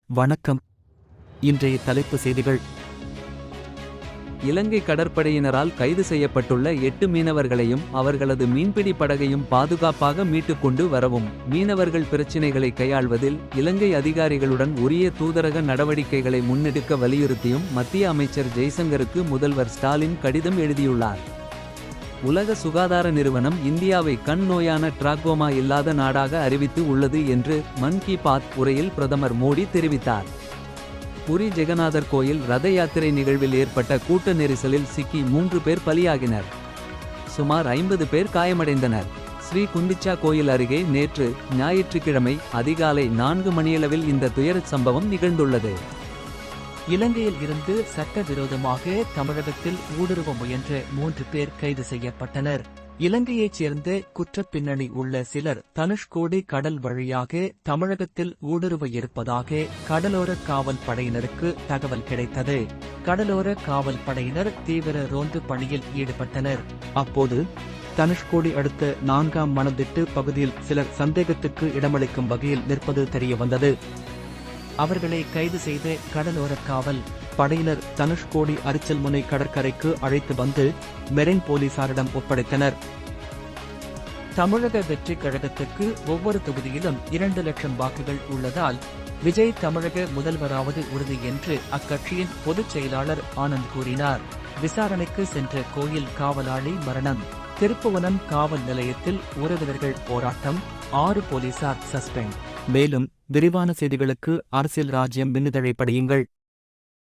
வணக்கம். இன்றைய தலைப்பு செய்திகள். இலங்கை கடற்படையினரால் கைது செய்யப்பட்டுள்ள 8 மீனவர்களையும் அவர்களது மீன்பிடி படகையும் பாதுகாப்பாக மீட்டுக்கொண்டு வரவும் மீனவர்கள் பிரச்சினைகளை கையாள்வதில் இலங்கை அதிகாரிகளுடன் உரிய தூதரக நடவடிக்கைகளை முன்னெடுக்க வலியுறுத்தியும் மத்திய அமைச்சர் ஜெய்சங்கருக்கு முதல்வர் ஸ்டாலின் கடிதம் எழுதியுள்ளார். உலக சுகாதார நிறுவனம் இந்தியாவை கண் நோயான டிராக்கோமா இல்லாத நாடாக அறிவித்து உள்ளது என்று மன் கி பாத் உரையில் பிரதமர் மோடி தெரிவித்தார். புரி ஜெகநாதர் கோயில் ரத யாத்திரை நிகழ்வில் ஏற்பட்ட கூட்ட நெரிசலில் சிக்கி 3 பேர் பலியாகினர். சுமார் 50 பேர் காயமடைந்தனர். ஸ்ரீ குந்திச்சா கோயில் அருகே நேற்று ஞாயிற்றுக்கிழமை அதிகாலை 4 மணியளவில் இந்த துயரச் சம்பவம் நிகழ்ந்துள்ளது. இலங்கையில் இருந்து சட்டவிரோதமாக தமிழகத்தில் ஊடுருவ முயன்ற 3 பேர் கைது செய்யப்பட்டனர். இலங்கையைச் சேர்ந்த குற்றப் பின்னணி உள்ள சிலர் தனுஷ்கோடி கடல் வழியாக தமிழகத்தில் ஊடுருவ இருப்பதாக கடலோர காவல் படையினருக்கு தகவல் கிடைத்தது. கடலோர காவல் படையினர் தீவிர ரோந்து பணியில் ஈடுபட்டனர். அப்போது தனுஷ்கோடி அடுத்த 4ஆம் மணத்திட்டு பகுதியில் சிலர் சந்தேகத்துக்கு இடமளிக்கும் வகையில் நிற்பது தெரியவந்தது. அவர்களை கைது செய்த கடலோர காவல் படையினர் தனுஷ்கோடி அரிச்சல்முனை கடற்கரைக்கு அழைத்து வந்து மெரைன் போலீசாரிடம் ஒப்படைத்தனர். தமிழக வெற்றிக் கழகத்துக்கு ஒவ்வொரு தொகுதியிலும் 2 லட்சம் வாக்குகள் உள்ளதால் விஜய் தமிழக முதல்வராவது உறுதி என்று அக்கட்சியின் பொதுச் செயலாளர் ஆனந்த் கூறினார். விசாரணைக்கு சென்ற கோயில் காவலாளி மரணம். திருப்புவனம் காவல் நிலையத்தில் உறவினர்கள் போராட்டம். 6 போலீசார் சஸ்பெண்ட். மேலும் விரிவான செய்திகளுக்கு அரசியல் ராஜ்யம் மின்னிதழை படியுங்கள்.